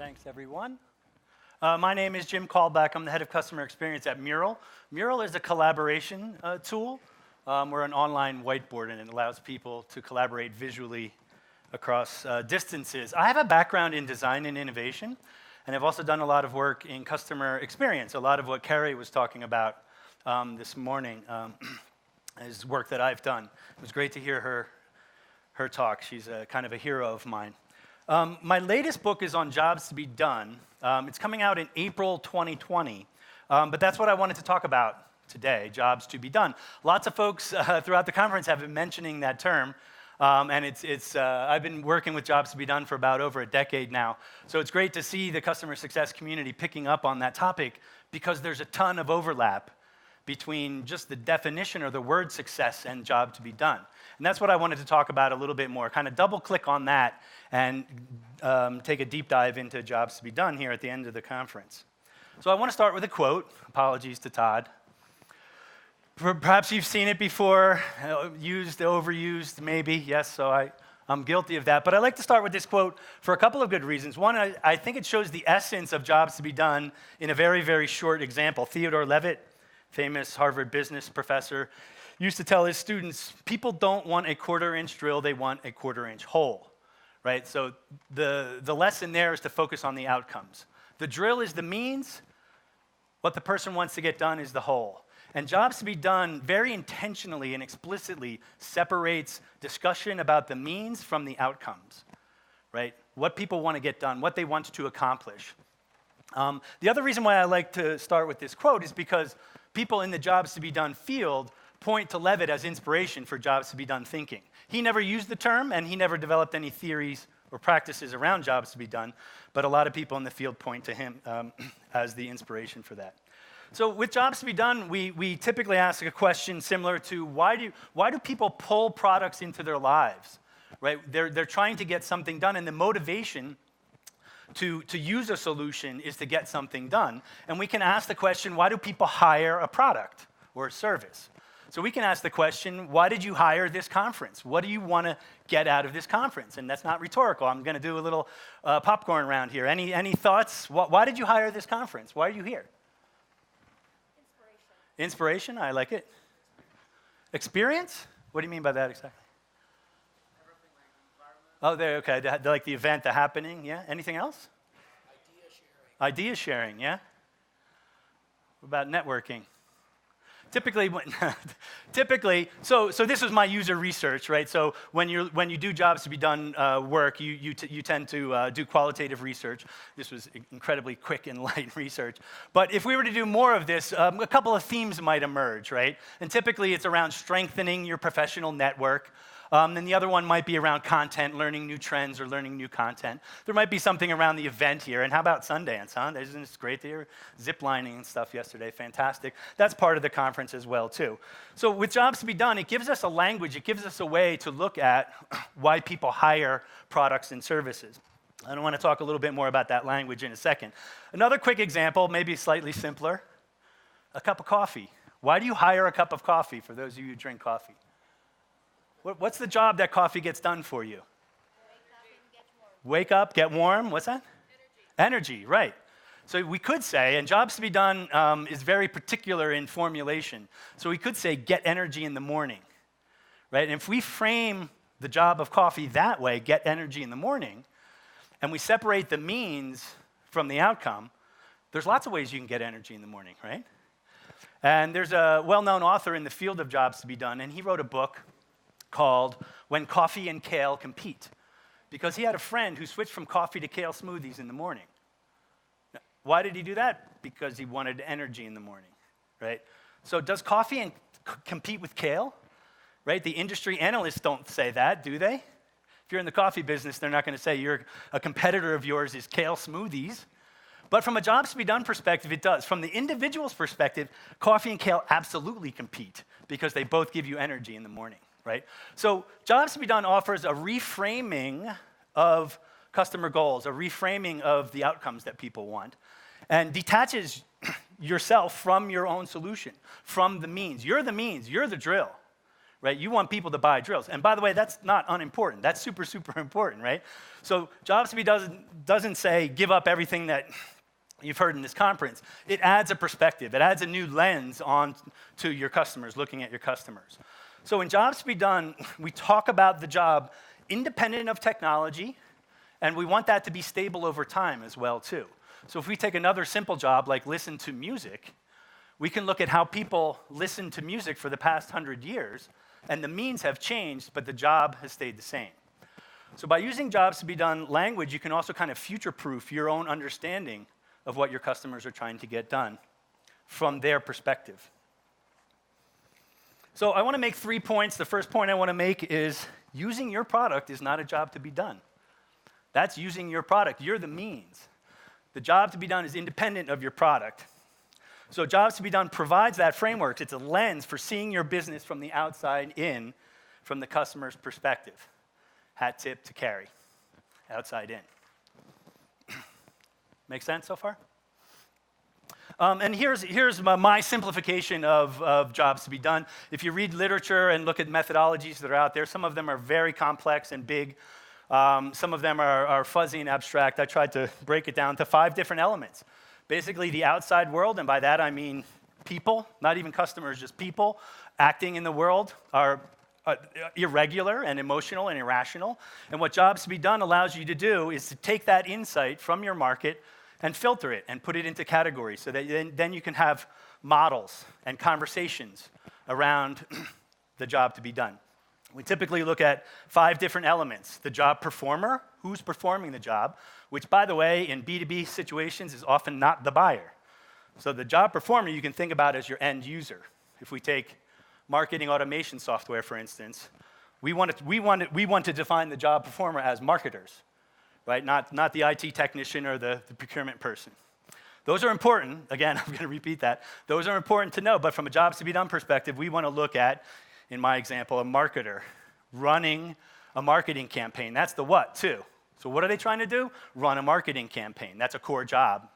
Thanks, everyone. My name is Jim Kalbach. I'm the head of customer experience at Mural. Mural is a collaboration tool. We're an online whiteboard, and it allows people to collaborate visually across distances. I have a background in design and innovation, and I've also done a lot of work in customer experience. A lot of what Carrie was talking about this morning is work that I've done. It was great to hear her talk. She's kind of a hero of mine. My latest book is on jobs to be done. It's coming out in April 2020, but that's what I wanted to talk about today, jobs to be done. Lots of folks throughout the conference have been mentioning that term, and I've been working with jobs to be done for about over a decade now, so it's great to see the customer success community picking up on that topic because there's a ton of overlap between just the definition or the word success and job to be done. And that's what I wanted to talk about a little bit more, kind of double-click on that and take a deep dive into jobs to be done here at the end of the conference. So I want to start with a quote. Apologies to Todd. Perhaps you've seen it before, used, overused, maybe. Yes, so I'm guilty of that. But I like to start with this quote for a couple of good reasons. One, I think it shows the essence of jobs to be done in a very, very short example. Theodore Levitt, famous Harvard business professor, used to tell his students, people don't want a quarter-inch drill, they want a quarter-inch hole, right? So the lesson there is to focus on the outcomes. The drill is the means, what the person wants to get done is the hole. And jobs to be done very intentionally and explicitly separates discussion about the means from the outcomes, right? What people want to get done, what they want to accomplish. The other reason why I like to start with this quote is because people in the jobs to be done field point to Levitt as inspiration for jobs to be done thinking. He never used the term, and he never developed any theories or practices around jobs to be done, but a lot of people in the field point to him as the inspiration for that. So with jobs to be done, we typically ask a question similar to why do people pull products into their lives, right? They're trying to get something done, and the motivation to use a solution is to get something done. And we can ask the question, why do people hire a product or a service? So we can ask the question, why did you hire this conference? What do you want to get out of this conference? And that's not rhetorical. I'm going to do a little popcorn round here. Any thoughts? Why did you hire this conference? Why are you here? Inspiration, I like it. Experience? What do you mean by that exactly? Oh, there, okay, like the event, the happening, yeah? Anything else? Idea sharing, yeah? What about networking? Typically, so this was my user research, right? So when you do jobs to be done work, you tend to do qualitative research. This was incredibly quick and light research. But if we were to do more of this, a couple of themes might emerge, right? And typically it's around strengthening your professional network. Then the other one might be around content, learning new trends or learning new content. There might be something around the event here. And how about Sundance, huh? Isn't it great to hear zip lining and stuff yesterday? Fantastic. That's part of the conference as well, too. So with jobs to be done, it gives us a language. It gives us a way to look at why people hire products and services. I want to talk a little bit more about that language in a second. Another quick example, maybe slightly simpler, a cup of coffee. Why do you hire a cup of coffee for those of you who drink coffee? What's the job that coffee gets done for you? Wake up, get warm. What's that? Energy, right. So we could say, and jobs to be done is very particular in formulation. So we could say, get energy in the morning, right? And if we frame the job of coffee that way, get energy in the morning, and we separate the means from the outcome, there's lots of ways you can get energy in the morning, right? And there's a well-known author in the field of jobs to be done, and he wrote a book called When Coffee and Kale Compete, because he had a friend who switched from coffee to kale smoothies in the morning. Now, why did he do that? Because he wanted energy in the morning, right? So does coffee compete with kale, right? The industry analysts don't say that, do they? If you're in the coffee business, they're not going to say a competitor of yours is kale smoothies. But from a jobs to be done perspective, it does. From the individual's perspective, coffee and kale absolutely compete because they both give you energy in the morning. Right? So jobs to be done offers a reframing of customer goals, a reframing of the outcomes that people want, and detaches yourself from your own solution, from the means. You're the means, you're the drill, right? You want people to buy drills. And by the way, that's not unimportant. That's super, super important, right? So jobs to be doesn't say give up everything that you've heard in this conference. It adds a perspective. It adds a new lens on to your customers, looking at your customers. So in jobs to be done, we talk about the job independent of technology, and we want that to be stable over time as well, too. So if we take another simple job like listen to music, we can look at how people listen to music for the past 100 years, and the means have changed, but the job has stayed the same. So by using jobs to be done language, you can also kind of future-proof your own understanding of what your customers are trying to get done from their perspective. So I want to make 3 points. The first point I want to make is using your product is not a job to be done. That's using your product. You're the means. The job to be done is independent of your product. So jobs to be done provides that framework. It's a lens for seeing your business from the outside in, from the customer's perspective. Hat tip to Carrie, outside in. Make sense so far? And here's my simplification of jobs to be done. If you read literature and look at methodologies that are out there, some of them are very complex and big. Some of them are fuzzy and abstract. I tried to break it down to 5 different elements. Basically, the outside world, and by that I mean people, not even customers, just people acting in the world are irregular and emotional and irrational. And what jobs to be done allows you to do is to take that insight from your market and filter it and put it into categories so that then you can have models and conversations around the job to be done. We typically look at 5 different elements. The job performer, who's performing the job, which, by the way, in B2B situations is often not the buyer. So the job performer you can think about as your end user. If we take marketing automation software, for instance, we want to define the job performer as marketers, right? Not the IT technician or the procurement person. Those are important. Again, I'm going to repeat that. Those are important to know, but from a jobs to be done perspective, we want to look at, in my example, a marketer running a marketing campaign. That's the what, too. So what are they trying to do? Run a marketing campaign. That's a core job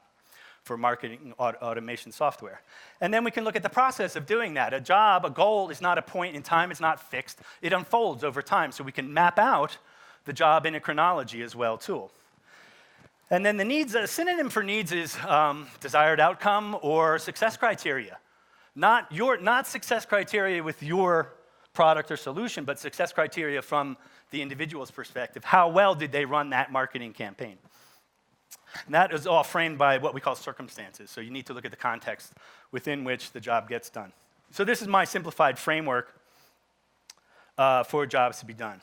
for marketing automation software. And then we can look at the process of doing that. A goal is not a point in time. It's not fixed. It unfolds over time. So we can map out the job in a chronology as well, too. And then the needs, a synonym for needs is desired outcome or success criteria. Not success criteria with your product or solution, but success criteria from the individual's perspective. How well did they run that marketing campaign? And that is all framed by what we call circumstances. So you need to look at the context within which the job gets done. So this is my simplified framework for jobs to be done.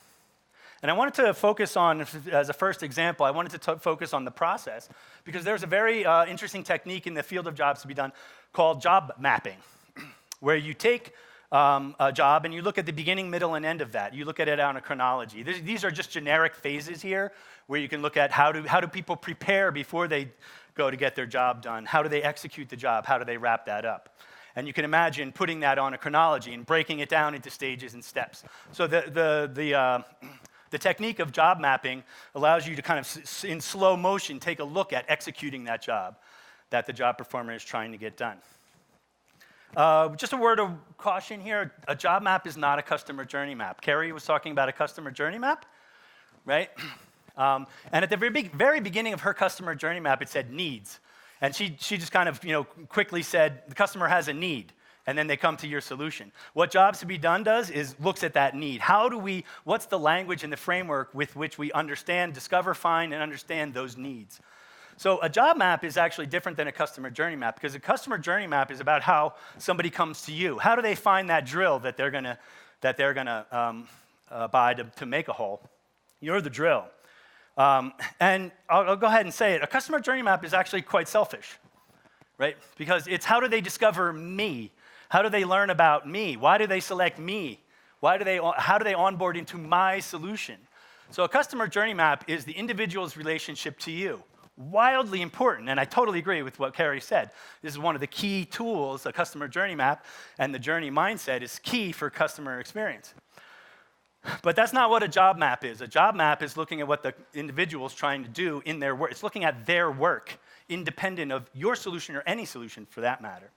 And I wanted to focus on, as a first example, I wanted to focus on the process because there's a very interesting technique in the field of jobs to be done called job mapping, where you take a job and you look at the beginning, middle, and end of that. You look at it on a chronology. These are just generic phases here where you can look at how do people prepare before they go to get their job done? How do they execute the job? How do they wrap that up? And you can imagine putting that on a chronology and breaking it down into stages and steps. So the technique of job mapping allows you to kind of, in slow motion, take a look at executing that job that the job performer is trying to get done. Just a word of caution here, a job map is not a customer journey map. Carrie was talking about a customer journey map, right? And at the very beginning of her customer journey map, it said needs. And she just kind of quickly said, the customer has a need, and then they come to your solution. What Jobs to be Done does is looks at that need. What's the language and the framework with which we understand, discover, find, and understand those needs? So a job map is actually different than a customer journey map because a customer journey map is about how somebody comes to you. How do they find that drill that they're gonna buy to make a hole? You're the drill. And I'll go ahead and say it. A customer journey map is actually quite selfish, right? Because it's how do they discover me? How do they learn about me? Why do they select me? How do they onboard into my solution? So a customer journey map is the individual's relationship to you. Wildly important, and I totally agree with what Carrie said. This is one of the key tools, a customer journey map, and the journey mindset is key for customer experience. But that's not what a job map is. A job map is looking at what the individual is trying to do in their work. It's looking at their work, independent of your solution or any solution for that matter.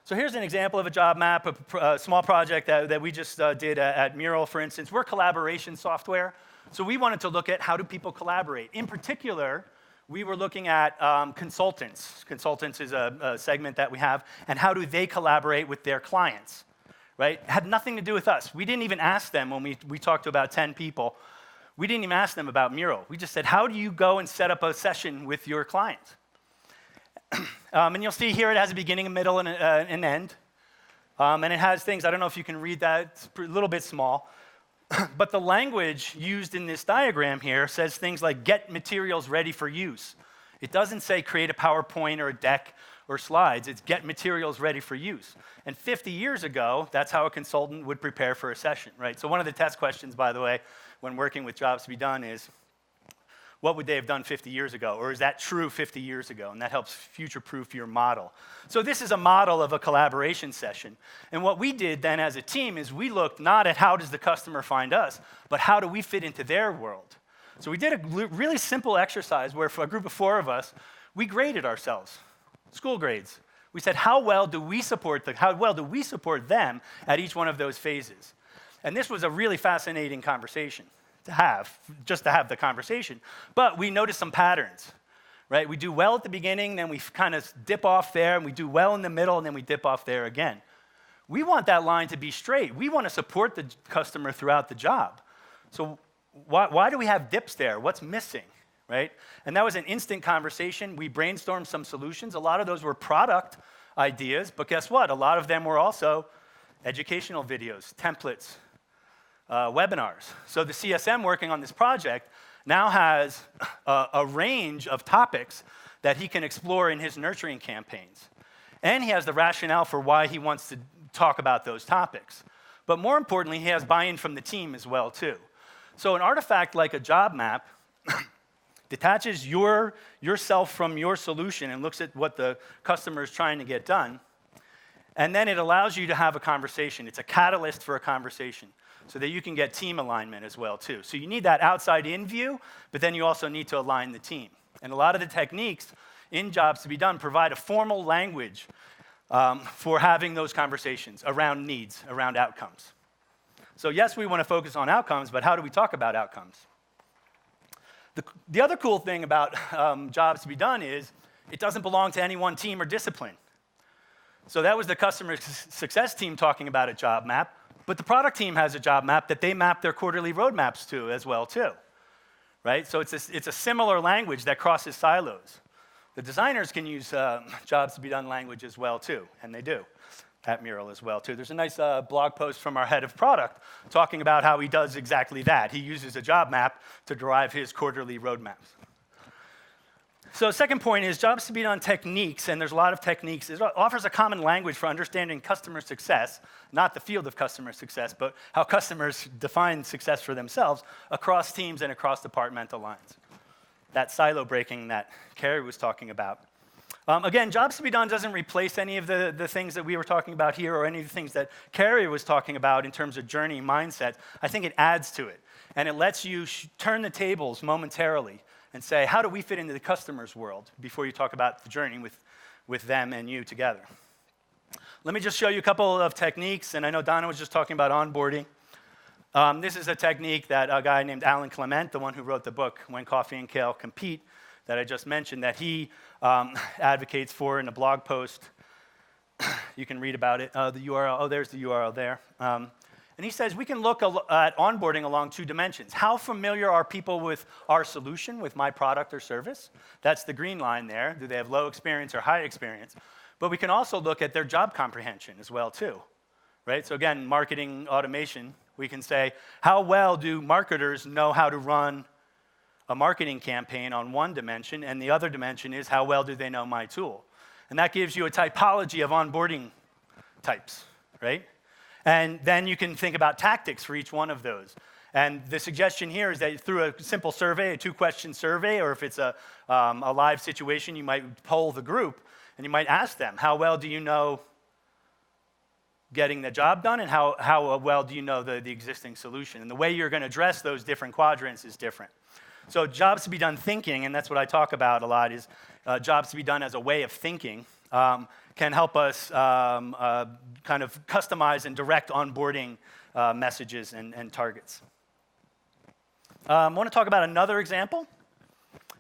So here's an example of a job map, a small project that we just did at Mural, for instance. We're collaboration software, so we wanted to look at how do people collaborate. In particular, we were looking at consultants. Consultants is a segment that we have, and how do they collaborate with their clients, right? It had nothing to do with us. We didn't even ask them when we talked to about 10 people. We didn't even ask them about Mural. We just said, how do you go and set up a session with your client? And you'll see here it has a beginning, a middle, and an end. And it has things, I don't know if you can read that, it's a little bit small. But the language used in this diagram here says things like get materials ready for use. It doesn't say create a PowerPoint or a deck or slides. It's get materials ready for use. And 50 years ago, that's how a consultant would prepare for a session, right? So one of the test questions, by the way, when working with jobs to be done is, what would they have done 50 years ago? Or is that true 50 years ago? And that helps future-proof your model. So this is a model of a collaboration session. And what we did then as a team is we looked not at how does the customer find us, but how do we fit into their world. So we did a really simple exercise where for a group of 4 of us, we graded ourselves, school grades. We said, how well do we support them at each one of those phases? And this was a really fascinating conversation just to have the conversation. But we noticed some patterns, right? We do well at the beginning, then we kind of dip off there, and we do well in the middle, and then we dip off there again. We want that line to be straight. We want to support the customer throughout the job. So why do we have dips there? What's missing, right? And that was an instant conversation. We brainstormed some solutions. A lot of those were product ideas, but guess what? A lot of them were also educational videos, templates, webinars. So the CSM working on this project now has a range of topics that he can explore in his nurturing campaigns. And he has the rationale for why he wants to talk about those topics. But more importantly, he has buy-in from the team as well, too. So an artifact like a job map detaches yourself from your solution and looks at what the customer is trying to get done. And then it allows you to have a conversation. It's a catalyst for a conversation so that you can get team alignment as well, too. So you need that outside-in view, but then you also need to align the team. And a lot of the techniques in jobs to be done provide a formal language for having those conversations around needs, around outcomes. So yes, we want to focus on outcomes, but how do we talk about outcomes? The other cool thing about jobs to be done is it doesn't belong to any one team or discipline. So that was the customer success team talking about a job map, but the product team has a job map that they map their quarterly roadmaps to as well, too, right? So it's a similar language that crosses silos. The designers can use jobs to be done language as well, too, and they do at Mural as well, too. There's a nice blog post from our head of product talking about how he does exactly that. He uses a job map to derive his quarterly roadmaps. So second point is jobs to be done techniques, and there's a lot of techniques. It offers a common language for understanding customer success, not the field of customer success, but how customers define success for themselves across teams and across departmental lines. That silo breaking that Carrie was talking about. Again, jobs to be done doesn't replace any of the things that we were talking about here or any of the things that Carrie was talking about in terms of journey mindset. I think it adds to it, and it lets you turn the tables momentarily and say, how do we fit into the customer's world before you talk about the journey with them and you together. Let me just show you a couple of techniques, and I know Donna was just talking about onboarding. This is a technique that a guy named Alan Clement, the one who wrote the book, When Coffee and Kale Compete, that I just mentioned, that he advocates for in a blog post. You can read about it. The URL, there's the URL there. And he says we can look at onboarding along 2 dimensions. How familiar are people with our solution, with my product or service? That's the green line there. Do they have low experience or high experience? But we can also look at their job comprehension as well, too. Right? So again, marketing automation, we can say, how well do marketers know how to run a marketing campaign on one dimension, and the other dimension is how well do they know my tool? And that gives you a typology of onboarding types, right? And then you can think about tactics for each one of those. And the suggestion here is that through a simple survey, a 2-question survey, or if it's a live situation, you might poll the group, and you might ask them, how well do you know getting the job done, and how well do you know the existing solution? And the way you're going to address those different quadrants is different. So jobs to be done thinking, and that's what I talk about a lot, is jobs to be done as a way of thinking. can help us kind of customize and direct onboarding messages and targets. I want to talk about another example.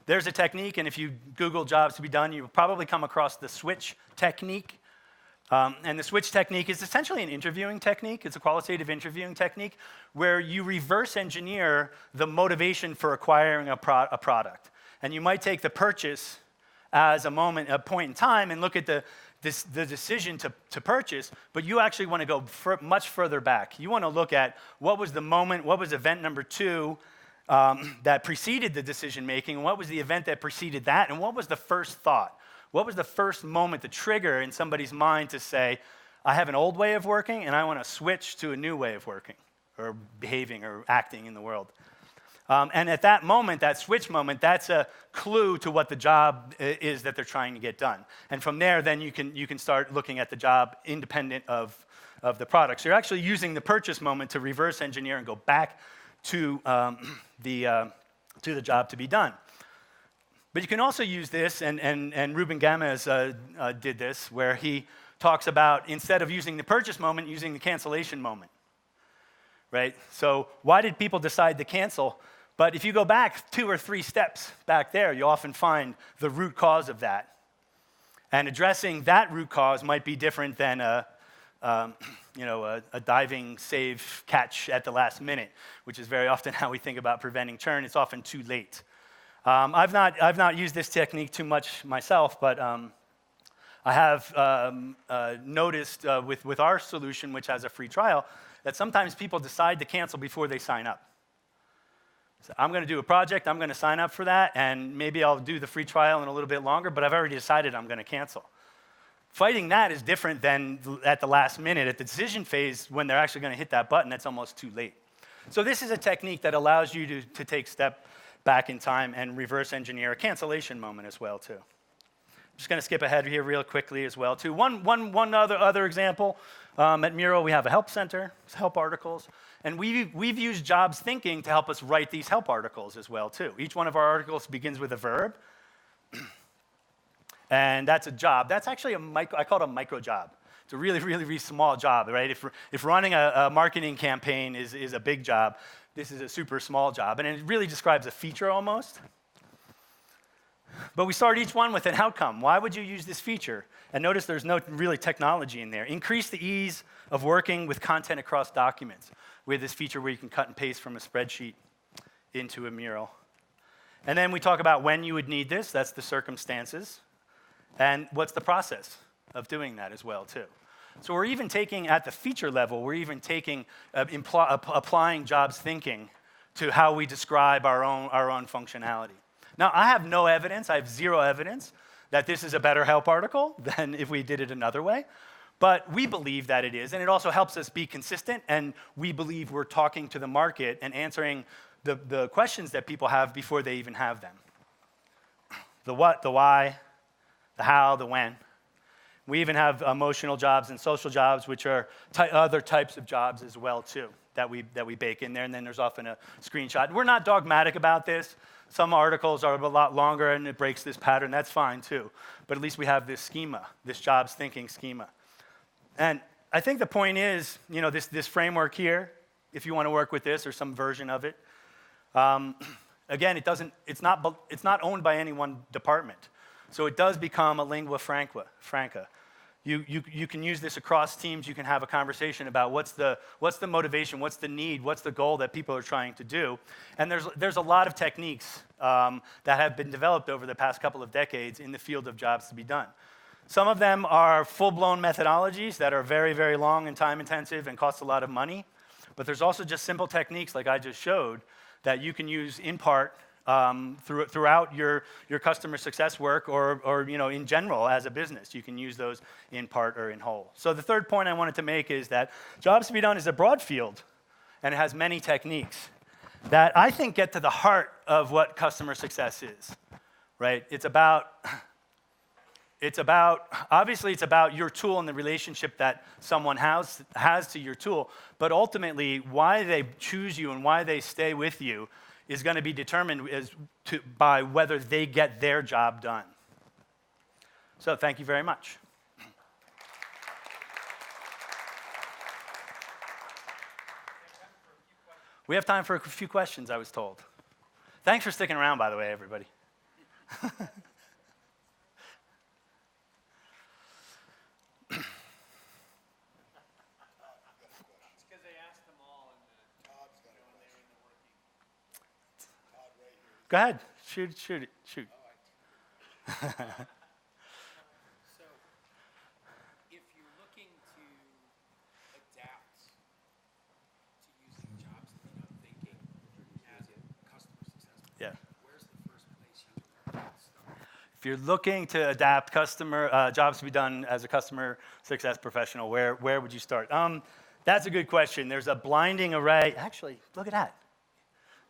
There's a technique, and if you Google jobs to be done, you'll probably come across the switch technique. And the switch technique is essentially an interviewing technique. It's a qualitative interviewing technique where you reverse engineer the motivation for acquiring a product. And you might take the purchase as a point in time, and look at the decision to purchase, but you actually want to go much further back. You want to look at what was the moment, what was event number 2 that preceded the decision making, and what was the event that preceded that, and what was the first thought? What was the first moment, the trigger in somebody's mind to say, I have an old way of working and I want to switch to a new way of working or behaving or acting in the world? And at that moment, that switch moment, that's a clue to what the job is that they're trying to get done. And from there, then you can start looking at the job independent of the product. So you're actually using the purchase moment to reverse engineer and go back to the job to be done. But you can also use this, and Ruben Gamez did this, where he talks about, instead of using the purchase moment, using the cancellation moment, right? So why did people decide to cancel? But if you go back 2 or 3 steps back there, you often find the root cause of that. And addressing that root cause might be different than a diving save catch at the last minute, which is very often how we think about preventing churn. It's often too late. I've not used this technique too much myself, but I have noticed with our solution, which has a free trial, that sometimes people decide to cancel before they sign up. So I'm going to do a project, I'm going to sign up for that, and maybe I'll do the free trial in a little bit longer, but I've already decided I'm going to cancel. Fighting that is different than at the last minute. At the decision phase, when they're actually going to hit that button, it's almost too late. So this is a technique that allows you to take step back in time and reverse engineer a cancellation moment as well, too. I'm just going to skip ahead here real quickly as well, too. One other example, at Mural, we have a help center, help articles, and we've used jobs thinking to help us write these help articles as well, too. Each one of our articles begins with a verb, and that's a job. That's actually I call it a micro job. It's a really, really, really small job, right? If running a marketing campaign is a big job, this is a super small job, and it really describes a feature almost. But we start each one with an outcome. Why would you use this feature? And notice there's no really technology in there. Increase the ease of working with content across documents with this feature where you can cut and paste from a spreadsheet into a Mural. And then we talk about when you would need this. That's the circumstances. And what's the process of doing that as well, too. So we're even taking, at the feature level, we're even taking, applying jobs thinking to how we describe our own functionality. Now, I have no evidence, I have 0 evidence that this is a better help article than if we did it another way, but we believe that it is, and it also helps us be consistent, and we believe we're talking to the market and answering the questions that people have before they even have them. The what, the why, the how, the when. We even have emotional jobs and social jobs, which are other types of jobs as well, too, that we bake in there, and then there's often a screenshot. We're not dogmatic about this. Some articles are a lot longer, and it breaks this pattern. That's fine, too. But at least we have this schema, this jobs thinking schema. And I think the point is, this framework here, if you want to work with this or some version of it, again, it's not owned by any one department. So it does become a lingua franca. You can use this across teams. You can have a conversation about what's the motivation, what's the need, what's the goal that people are trying to do. And there's a lot of techniques that have been developed over the past couple of decades in the field of jobs to be done. Some of them are full-blown methodologies that are very, very long and time-intensive and cost a lot of money. But there's also just simple techniques, like I just showed, that you can use in part throughout your customer success work or in general as a business. You can use those in part or in whole. So the third point I wanted to make is that jobs to be done is a broad field, and it has many techniques that I think get to the heart of what customer success is, right? Obviously it's about your tool and the relationship that someone has to your tool, but ultimately why they choose you and why they stay with you is going to be determined by whether they get their job done. So thank you very much. We have time for a few questions, I was told. Thanks for sticking around, by the way, everybody. Go ahead, shoot it. So, if you're looking to adapt to using jobs to be done thinking as a customer success Yeah. where's the first place you would start? If you're looking to adapt jobs to be done as a customer success professional, where would you start? That's a good question. There's a blinding array. Actually, look at that.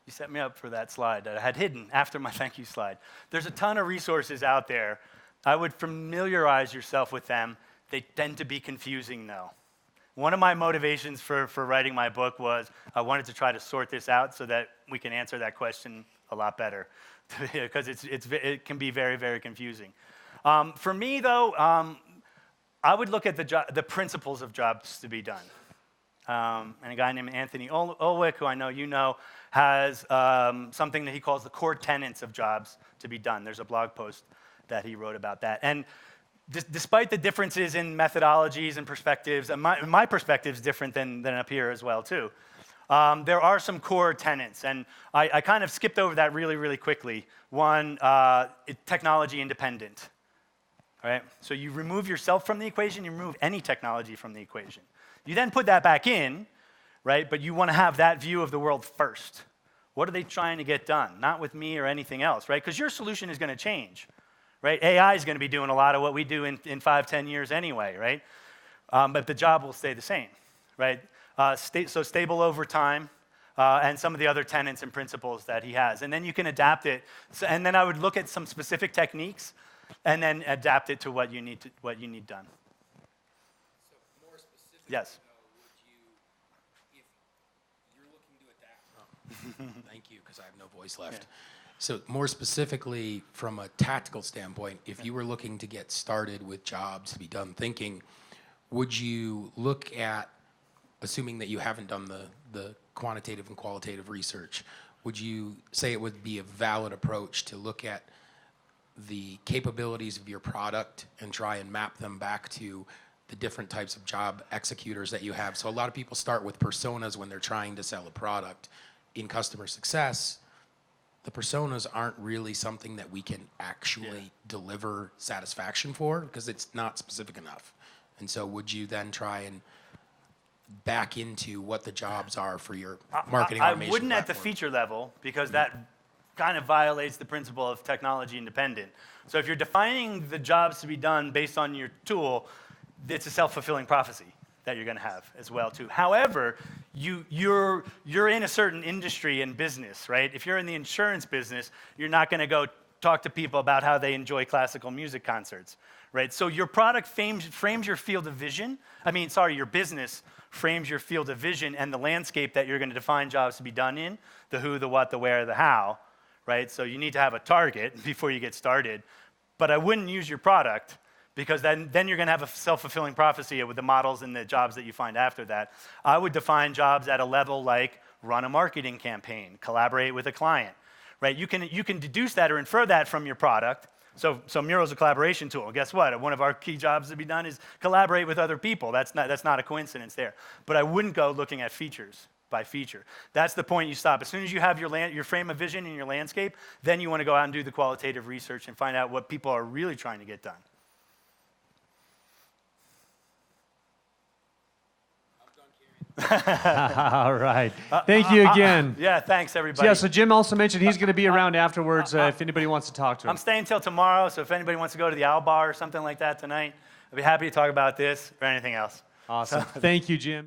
You set me up for that slide that I had hidden after my thank you slide. There's a ton of resources out there. I would familiarize yourself with them. They tend to be confusing, though. One of my motivations for writing my book was I wanted to try to sort this out so that we can answer that question a lot better, because it can be very, very confusing. For me, though, I would look at the principles of jobs to be done. And a guy named Anthony Ulwick, who I know you know, has something that he calls the core tenets of jobs to be done. There's a blog post that he wrote about that. And despite the differences in methodologies and perspectives, and my perspective is different than up here as well, too. There are some core tenets, and I kind of skipped over that really, really quickly. One, technology independent. All right? So you remove yourself from the equation, you remove any technology from the equation. You then put that back in, right? But you want to have that view of the world first. What are they trying to get done? Not with me or anything else, right? Because your solution is going to change, right? AI is going to be doing a lot of what we do in 5, 10 years anyway, right? But the job will stay the same, right? So stable over time, and some of the other tenets and principles that he has. And then you can adapt it. And then I would look at some specific techniques and then adapt it to what you need done. Yes. Would you, if you're looking to adapt, thank you, because I have no voice left. Yeah. So more specifically, from a tactical standpoint, if you were looking to get started with jobs to be done thinking, would you look at, assuming that you haven't done the quantitative and qualitative research, would you say it would be a valid approach to look at the capabilities of your product and try and map them back to the different types of job executors that you have? So a lot of people start with personas when they're trying to sell a product. In customer success, the personas aren't really something that we can actually deliver satisfaction for because it's not specific enough. And so would you then try and back into what the jobs are for your marketing automation I wouldn't platform? at the feature level, because that kind of violates the principle of technology independent. So if you're defining the jobs to be done based on your tool, it's a self-fulfilling prophecy that you're going to have as well too. However, you're in a certain industry and business, right? If you're in the insurance business, you're not going to go talk to people about how they enjoy classical music concerts, right? So your product frames your field of vision. Your business frames your field of vision and the landscape that you're going to define jobs to be done in, the who, the what, the where, the how, right? So you need to have a target before you get started. But I wouldn't use your product, because then you're going to have a self-fulfilling prophecy with the models and the jobs that you find after that. I would define jobs at a level like run a marketing campaign, collaborate with a client, right? You can deduce that or infer that from your product. So Mural is a collaboration tool. Guess what? One of our key jobs to be done is collaborate with other people. That's not a coincidence there. But I wouldn't go looking at features by feature. That's the point you stop. As soon as you have your frame of vision and your landscape, then you want to go out and do the qualitative research and find out what people are really trying to get done. All right. Thank you again. Yeah, thanks, everybody. So Jim also mentioned he's going to be around afterwards if anybody wants to talk to him. I'm staying till tomorrow, so if anybody wants to go to the Owl Bar or something like that tonight, I'd be happy to talk about this or anything else. Awesome. Thank you, Jim.